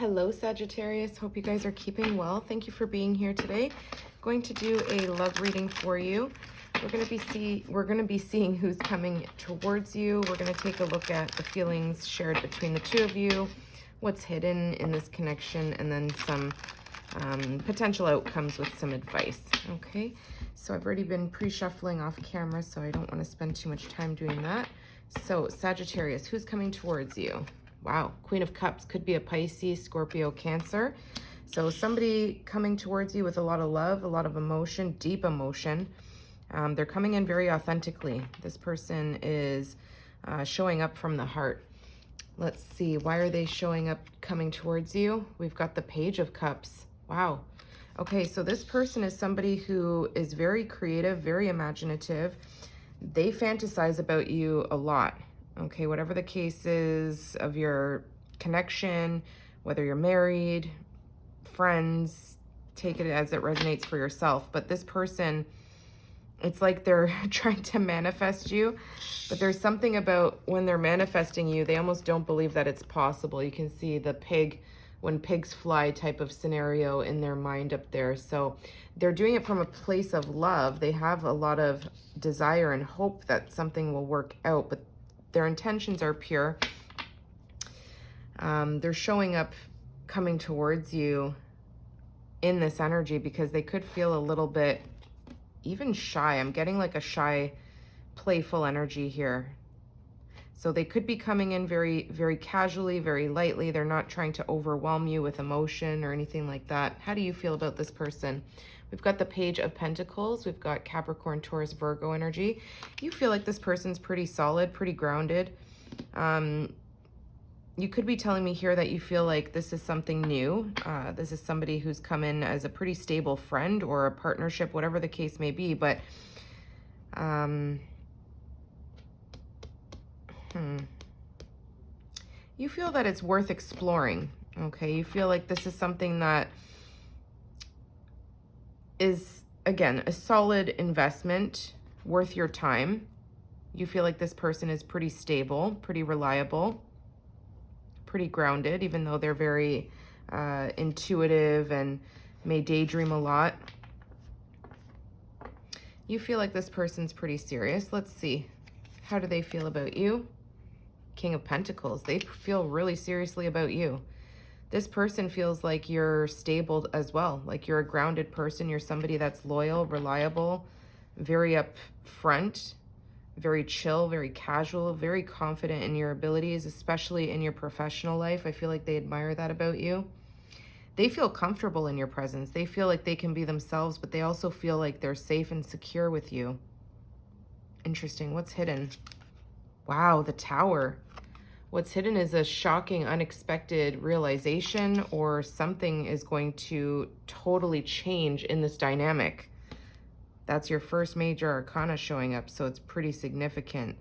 Hello, Sagittarius. Hope you guys are keeping well. Thank you for being here today. Going to do a love reading for you. We're going to be seeing who's coming towards you. We're going to take a look at the feelings shared between the two of you, what's hidden in this connection, and then some potential outcomes with some advice. Okay, so I've already been pre-shuffling off camera, so I don't want to spend too much time doing that. So Sagittarius, who's coming towards you? Wow, Queen of Cups, could be a Pisces, Scorpio, Cancer. So somebody coming towards you with a lot of love, a lot of emotion, deep emotion. They're coming in very authentically. This person is showing up from the heart. Let's see, why are they showing up, coming towards you? We've got the Page of Cups. Wow. Okay, so this person is somebody who is very creative, very imaginative. They fantasize about you a lot. Okay, whatever the case is of your connection, whether you're married, friends, take it as it resonates for yourself. But this person, it's like they're trying to manifest you, but there's something about when they're manifesting you, they almost don't believe that it's possible. You can see the pig, when pigs fly type of scenario in their mind up there. So they're doing it from a place of love. They have a lot of desire and hope that something will work out, but their intentions are pure. They're showing up, coming towards you in this energy because they could feel a little bit even shy. I'm getting like a shy, playful energy here. So they could be coming in very, very casually, very lightly. They're not trying to overwhelm you with emotion or anything like that. How do you feel about this person? We've got the Page of Pentacles. We've got Capricorn, Taurus, Virgo energy. You feel like this person's pretty solid, pretty grounded. You could be telling me here that you feel like this is something new. This is somebody who's come in as a pretty stable friend or a partnership, whatever the case may be. But you feel that it's worth exploring. Okay, you feel like this is something that is, again, a solid investment, worth your time. You feel like this person is pretty stable, pretty reliable, pretty grounded, even though they're very intuitive and may daydream a lot. You feel like this person's pretty serious. Let's see. How do they feel about you? King of Pentacles. They feel really seriously about you. This person feels like you're stable as well, like you're a grounded person. You're somebody that's loyal, reliable, very upfront, very chill, very casual, very confident in your abilities, especially in your professional life. I feel like they admire that about you. They feel comfortable in your presence. They feel like they can be themselves, but they also feel like they're safe and secure with you. Interesting. What's hidden? Wow, the Tower. What's hidden is a shocking, unexpected realization, or something is going to totally change in this dynamic. That's your first major arcana showing up, so it's pretty significant,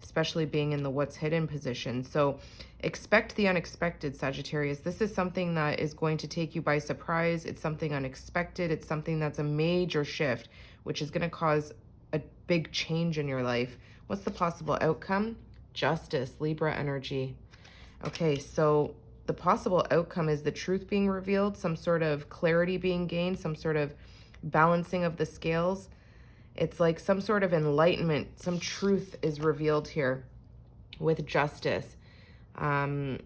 especially being in the what's hidden position. So expect the unexpected, Sagittarius. This is something that is going to take you by surprise. It's something unexpected. It's something that's a major shift, which is going to cause a big change in your life. What's the possible outcome? Justice, Libra energy. Okay, so the possible outcome is the truth being revealed, some sort of clarity being gained, some sort of balancing of the scales. It's like some sort of enlightenment, some truth is revealed here with justice. You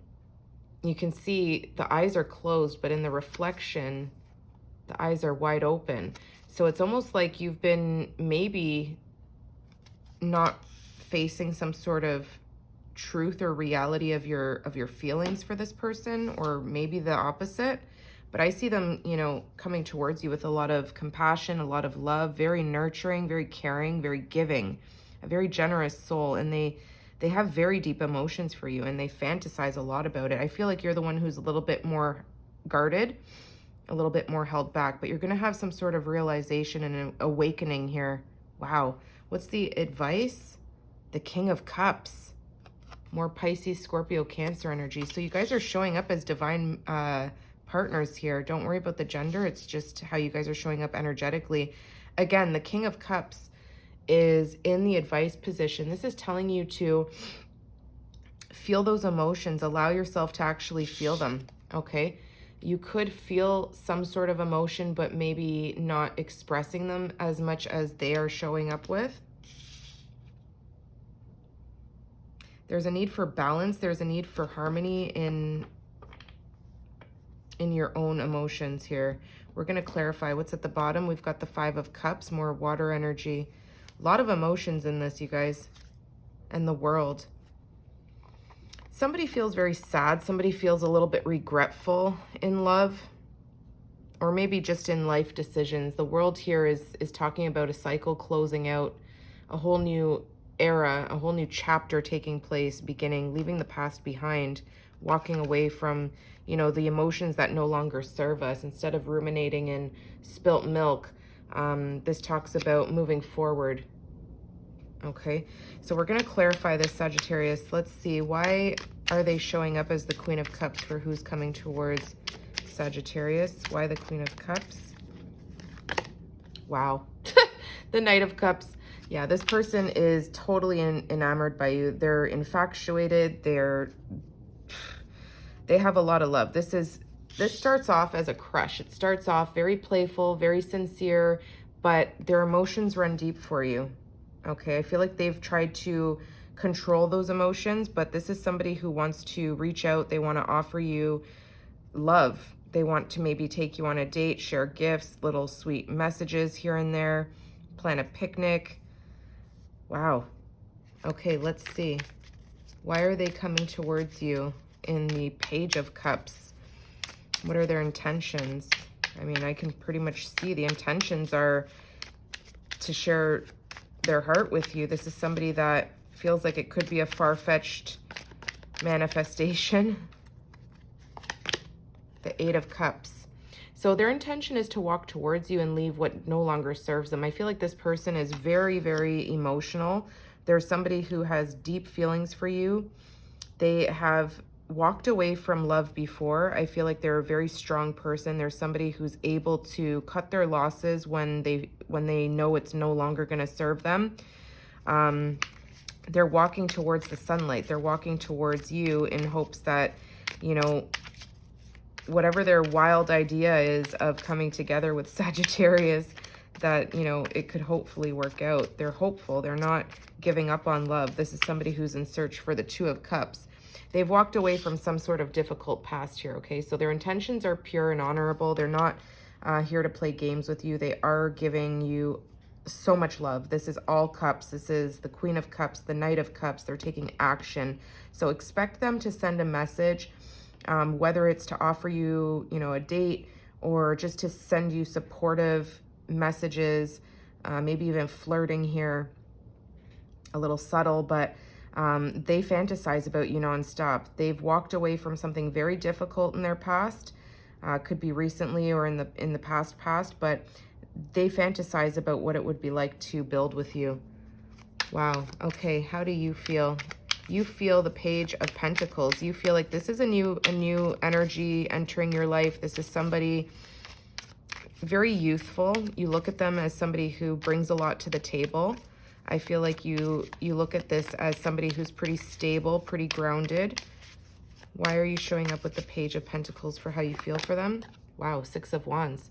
can see the eyes are closed, but in the reflection, the eyes are wide open. So it's almost like you've been maybe not facing some sort of truth or reality of your feelings for this person, or maybe the opposite. But I see them, you know, coming towards you with a lot of compassion, a lot of love, very nurturing, very caring, very giving, a very generous soul. And they have very deep emotions for you, and they fantasize a lot about it. I feel like you're the one who's a little bit more guarded, a little bit more held back, but you're going to have some sort of realization and an awakening here. Wow. What's the advice? The King of Cups. More Pisces, Scorpio, Cancer energy. So you guys are showing up as divine partners here. Don't worry about the gender. It's just how you guys are showing up energetically. Again, the King of Cups is in the advice position. This is telling you to feel those emotions. Allow yourself to actually feel them. okay? You could feel some sort of emotion, but maybe not expressing them as much as they are showing up with. There's a need for balance. There's a need for harmony in your own emotions here. We're going to clarify what's at the bottom. We've got the 5 of Cups, more water energy. A lot of emotions in this, you guys, and the world. Somebody feels very sad. Somebody feels a little bit regretful in love, or maybe just in life decisions. The world here is talking about a cycle closing out, a whole new era, a whole new chapter taking place, beginning, leaving the past behind, walking away from, you know, the emotions that no longer serve us. Instead of ruminating in spilt milk, this talks about moving forward. Okay, so we're going to clarify this, Sagittarius. Let's see, why are they showing up as the Queen of Cups for who's coming towards Sagittarius? Why the Queen of Cups? Wow. The Knight of Cups. Yeah, this person is totally enamored by you. They're infatuated. They have a lot of love. This starts off as a crush. It starts off very playful, very sincere, but their emotions run deep for you. Okay, I feel like they've tried to control those emotions, but this is somebody who wants to reach out. They want to offer you love. They want to maybe take you on a date, share gifts, little sweet messages here and there, plan a picnic. Wow. Okay, let's see. Why are they coming towards you in the Page of Cups? What are their intentions? I mean, I can pretty much see the intentions are to share their heart with you. This is somebody that feels like it could be a far-fetched manifestation. The 8 of Cups. So their intention is to walk towards you and leave what no longer serves them. I feel like this person is very, very emotional. There's somebody who has deep feelings for you. They have walked away from love before. I feel like they're a very strong person. There's somebody who's able to cut their losses when they know it's no longer going to serve them. They're walking towards the sunlight. They're walking towards you in hopes that, you know, whatever their wild idea is of coming together with Sagittarius, that, you know, it could hopefully work out. They're hopeful. They're not giving up on love. This is somebody who's in search for the 2 of Cups. They've walked away from some sort of difficult past here, okay? So their intentions are pure and honorable. They're not here to play games with you. They are giving you so much love. This is all cups. This is the Queen of Cups, the Knight of Cups. They're taking action. So expect them to send a message, whether it's to offer you, you know, a date, or just to send you supportive messages, maybe even flirting here, a little subtle, but they fantasize about you nonstop. They've walked away from something very difficult in their past, could be recently or in the past, but they fantasize about what it would be like to build with you. Wow. Okay, how do you feel? You feel the Page of Pentacles. You feel like this is a new energy entering your life. This is somebody very youthful. You look at them as somebody who brings a lot to the table. I feel like you look at this as somebody who's pretty stable, pretty grounded. Why are you showing up with the Page of Pentacles for how you feel for them? Wow, 6 of Wands.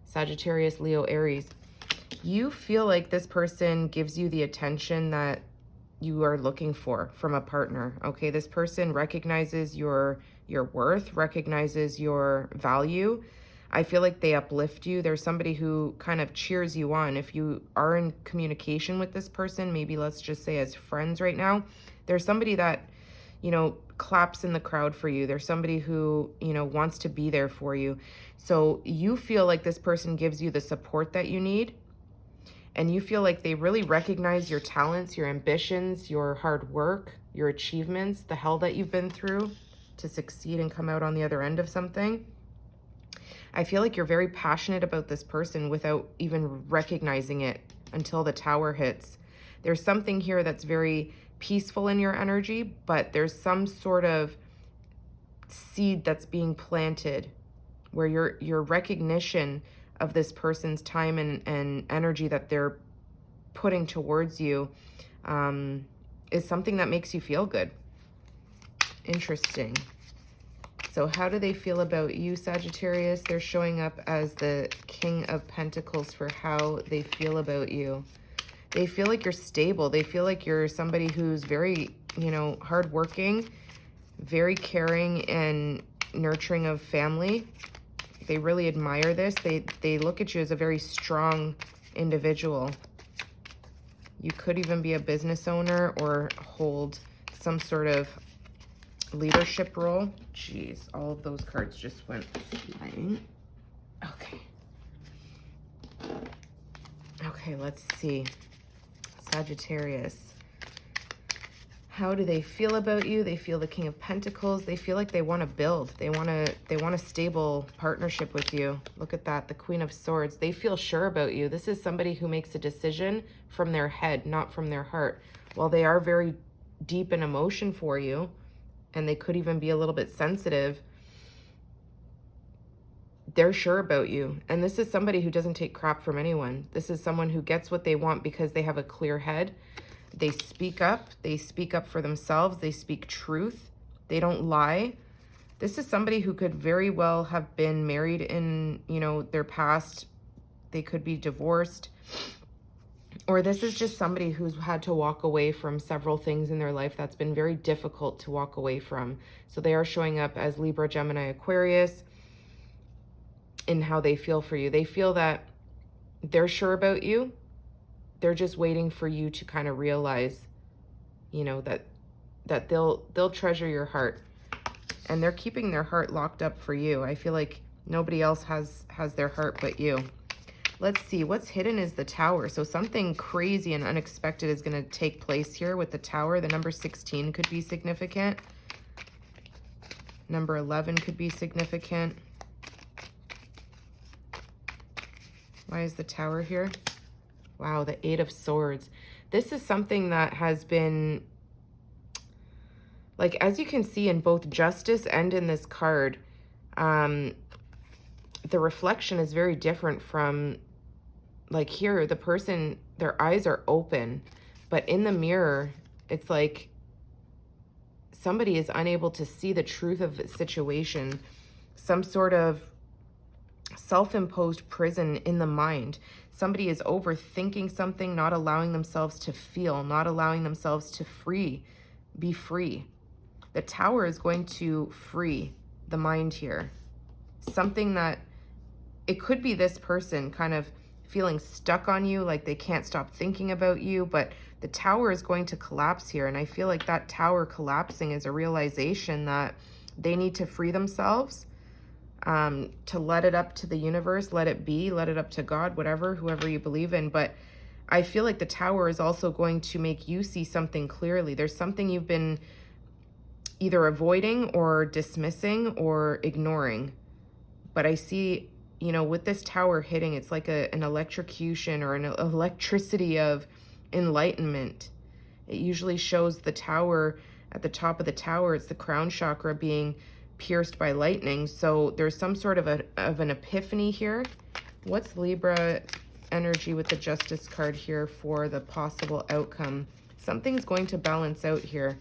Sagittarius, Leo, Aries. You feel like this person gives you the attention that you are looking for from a partner, okay? This person recognizes your worth, recognizes your value. I feel like they uplift you. There's somebody who kind of cheers you on. If you are in communication with this person, maybe let's just say as friends right now, there's somebody that, you know, claps in the crowd for you. There's somebody who, you know, wants to be there for you. So you feel like this person gives you the support that you need. And you feel like they really recognize your talents, your ambitions, your hard work, your achievements, the hell that you've been through to succeed and come out on the other end of something. I feel like you're very passionate about this person without even recognizing it until the Tower hits. There's something here that's very peaceful in your energy, but there's some sort of seed that's being planted where your recognition of this person's time and energy that they're putting towards you is something that makes you feel good. Interesting. So how do they feel about you, Sagittarius? They're showing up as the King of Pentacles for how they feel about you. They feel like you're stable. They feel like you're somebody who's very, you know, hardworking, very caring and nurturing of family. They really admire this. They look at you as a very strong individual. You could even be a business owner or hold some sort of leadership role. Jeez, all of those cards just went flying. Okay. Okay, let's see. Sagittarius. How do they feel about you? They feel the King of Pentacles. They feel like they want to build. They want a stable partnership with you. Look at that, the Queen of Swords. They feel sure about you. This is somebody who makes a decision from their head, not from their heart. While they are very deep in emotion for you, and they could even be a little bit sensitive, they're sure about you. And this is somebody who doesn't take crap from anyone. This is someone who gets what they want because they have a clear head. They speak up for themselves, they speak truth, they don't lie. This is somebody who could very well have been married in, you know, their past. They could be divorced. Or this is just somebody who's had to walk away from several things in their life that's been very difficult to walk away from. So they are showing up as Libra, Gemini, Aquarius in how they feel for you. They feel that they're sure about you. They're just waiting for you to kind of realize, you know, that they'll treasure your heart, and they're keeping their heart locked up for you. I feel like nobody else has their heart but you. Let's see, what's hidden is the Tower. So something crazy and unexpected is going to take place here with the Tower. The number 16 could be significant. Number 11 could be significant. Why is the Tower here? Wow, the Eight of Swords. This is something that has been, like, as you can see in both Justice and in this card, the reflection is very different from, like, here, the person, their eyes are open, but in the mirror, it's like somebody is unable to see the truth of the situation, some sort of self-imposed prison in the mind. Somebody is overthinking something, not allowing themselves to feel, not allowing themselves to be free. The Tower is going to free the mind here. Something that, it could be this person kind of feeling stuck on you, like they can't stop thinking about you, but the Tower is going to collapse here. And I feel like that Tower collapsing is a realization that they need to free themselves, to let it up to the universe, let it be, let it up to God, whatever, whoever you believe in. But I feel like the Tower is also going to make you see something clearly. There's something you've been either avoiding or dismissing or ignoring. But I see, you know, with this Tower hitting, it's like an electrocution or an electricity of enlightenment. It usually shows the Tower at the top of the Tower. It's the crown chakra being pierced by lightning. So there's some sort of an epiphany here. What's Libra energy with the Justice card here for the possible outcome? Something's going to balance out here,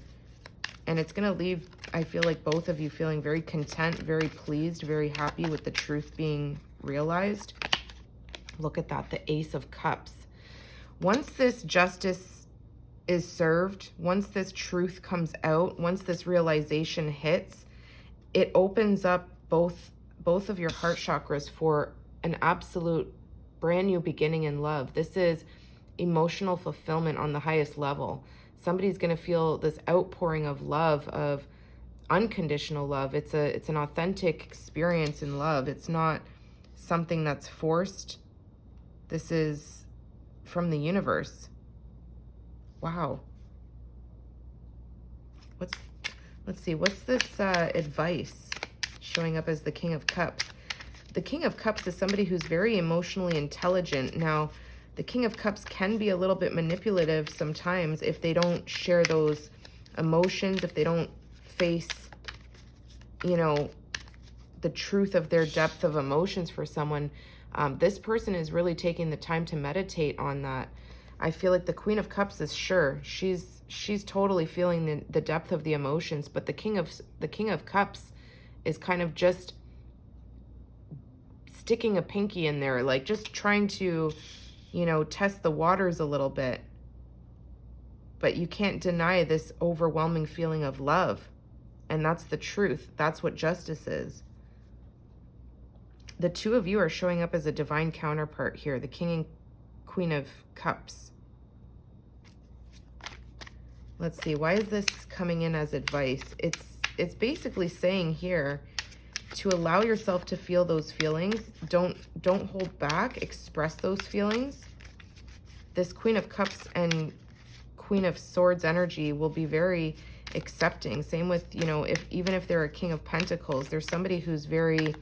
and it's going to leave, I feel like, both of you feeling very content, very pleased, very happy with the truth being realized. Look at that, the Ace of Cups. Once this justice is served, once this truth comes out, once this realization hits, it opens up both of your heart chakras for an absolute brand new beginning in love. This is emotional fulfillment on the highest level. Somebody's going to feel this outpouring of love, of unconditional love. It's an authentic experience in love. It's not something that's forced. This is from the universe. Wow. Let's see, what's this advice showing up as the King of Cups? The King of Cups is somebody who's very emotionally intelligent. Now, the King of Cups can be a little bit manipulative sometimes if they don't share those emotions, if they don't face, you know, the truth of their depth of emotions for someone. This person is really taking the time to meditate on that. I feel like the Queen of Cups is sure. She's totally feeling the depth of the emotions, but the King of Cups is kind of just sticking a pinky in there, like just trying to, you know, test the waters a little bit. But you can't deny this overwhelming feeling of love. And that's the truth. That's what justice is. The two of you are showing up as a divine counterpart here, the King and Queen of Cups. Let's see, why is this coming in as advice? It's basically saying here to allow yourself to feel those feelings. Don't hold back, express those feelings. This Queen of Cups and Queen of Swords energy will be very accepting. Same with, you know, even if they're a King of Pentacles, there's somebody who's very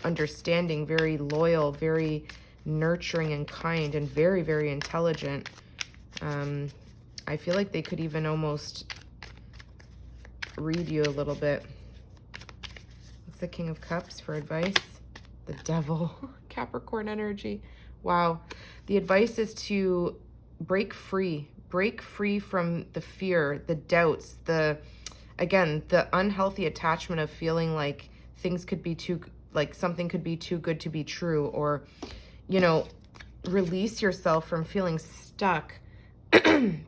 understanding, very loyal, very nurturing and kind, and very, very intelligent. I feel like they could even almost read you a little bit. What's the King of Cups for advice? The Devil. Capricorn energy. Wow. The advice is to break free from the fear, the doubts, again, the unhealthy attachment of feeling like things could be something could be too good to be true, or, you know, release yourself from feeling stuck,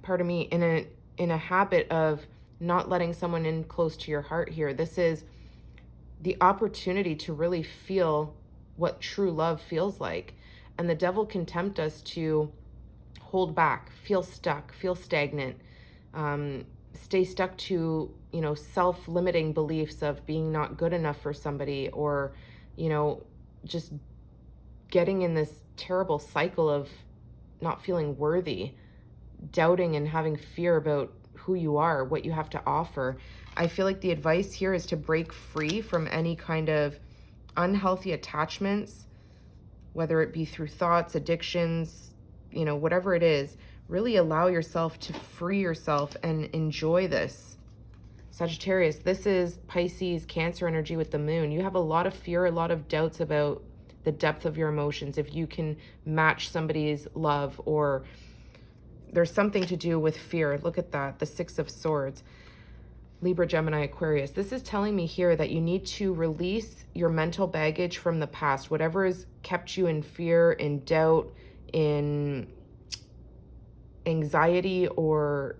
pardon me, in a habit of not letting someone in close to your heart here. This is the opportunity to really feel what true love feels like. And the devil can tempt us to hold back, feel stuck, feel stagnant, stay stuck to, you know, self-limiting beliefs of being not good enough for somebody, or, you know, just getting in this terrible cycle of not feeling worthy, doubting and having fear about who you are, what you have to offer. I feel like the advice here is to break free from any kind of unhealthy attachments, whether it be through thoughts, addictions, you know, whatever it is. Really allow yourself to free yourself and enjoy this. Sagittarius, this is Pisces, Cancer energy with the moon. You have a lot of fear, a lot of doubts about the depth of your emotions, if you can match somebody's love, or there's something to do with fear. Look at that, the Six of Swords. Libra, Gemini, Aquarius. This is telling me here that you need to release your mental baggage from the past. Whatever has kept you in fear, in doubt, in anxiety or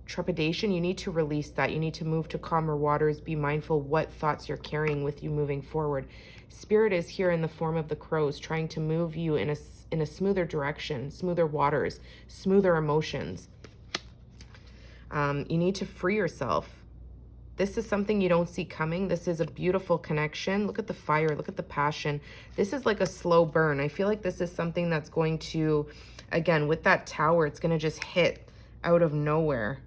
trepidation, you need to release that. You need to move to calmer waters. Be mindful what thoughts you're carrying with you moving forward. Spirit is here in the form of the crows, trying to move you in a smoother direction, smoother waters, smoother emotions. You need to free yourself. This is something you don't see coming. This is a beautiful connection. Look at the fire. Look at the passion. This is like a slow burn. I feel like this is something that's going to, again, with that Tower, it's going to just hit out of nowhere.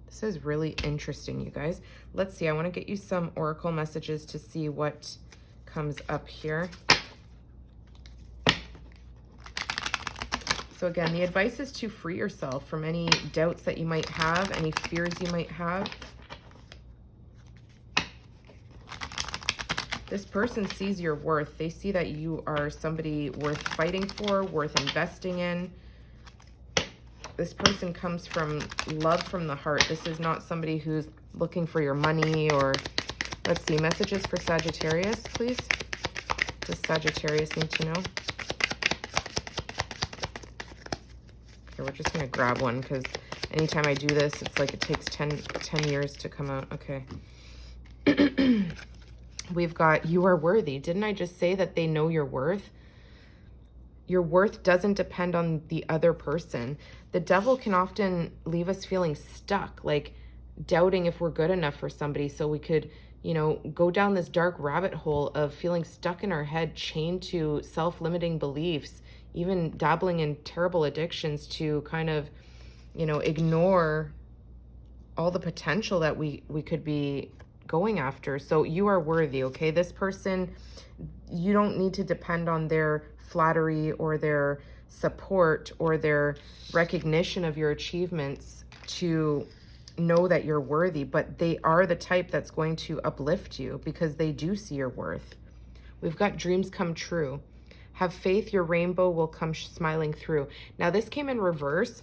This is really interesting, you guys. Let's see. I want to get you some oracle messages to see what comes up here. So again, the advice is to free yourself from any doubts that you might have, any fears you might have. This person sees your worth. They see that you are somebody worth fighting for, worth investing in. This person comes from love from the heart. This is not somebody who's looking for your money or... Let's see, messages for Sagittarius, please. Does Sagittarius need to know? Okay, we're just going to grab one because anytime I do this, it's like it takes 10 years to come out. Okay. We've got, you are worthy. Didn't I just say that they know your worth? Your worth doesn't depend on the other person. The devil can often leave us feeling stuck, like doubting if we're good enough for somebody. So we could, you know, go down this dark rabbit hole of feeling stuck in our head, chained to self-limiting beliefs, even dabbling in terrible addictions to kind of, you know, ignore all the potential that we could be going after. So you are worthy, okay? This person, you don't need to depend on their flattery or their support or their recognition of your achievements to know that you're worthy, but they are the type that's going to uplift you because they do see your worth. We've got dreams come true. Have faith, your rainbow will come smiling through. Now this came in reverse.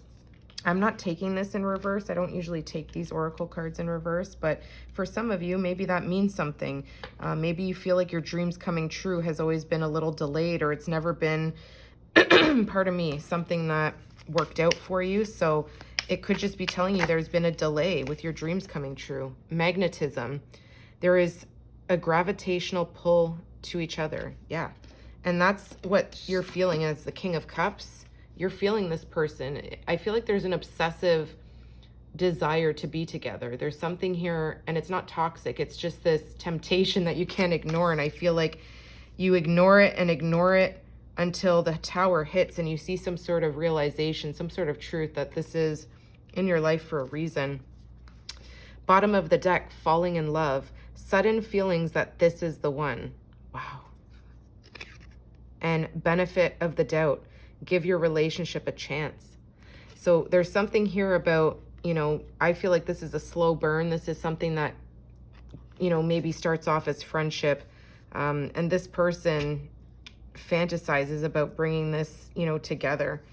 I'm not taking this in reverse. I don't usually take these oracle cards in reverse, but for some of you, maybe that means something. Maybe you feel like your dreams coming true has always been a little delayed, or it's never been, pardon me, something that worked out for you. So it could just be telling you there's been a delay with your dreams coming true. Magnetism. There is a gravitational pull to each other. Yeah. And that's what you're feeling as the King of Cups. You're feeling this person. I feel like there's an obsessive desire to be together. There's something here, and it's not toxic. It's just this temptation that you can't ignore. And I feel like you ignore it and ignore it until the tower hits and you see some sort of realization, some sort of truth that this is in your life for a reason. Bottom of the deck, falling in love. Sudden feelings that this is the one. Wow. And benefit of the doubt. Give your relationship a chance. So there's something here about, you know, I feel like this is a slow burn. This is something that, you know, maybe starts off as friendship. And this person fantasizes about bringing this, you know, together.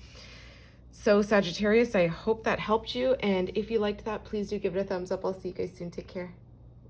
So Sagittarius, I hope that helped you. And if you liked that, please do give it a thumbs up. I'll see you guys soon. Take care.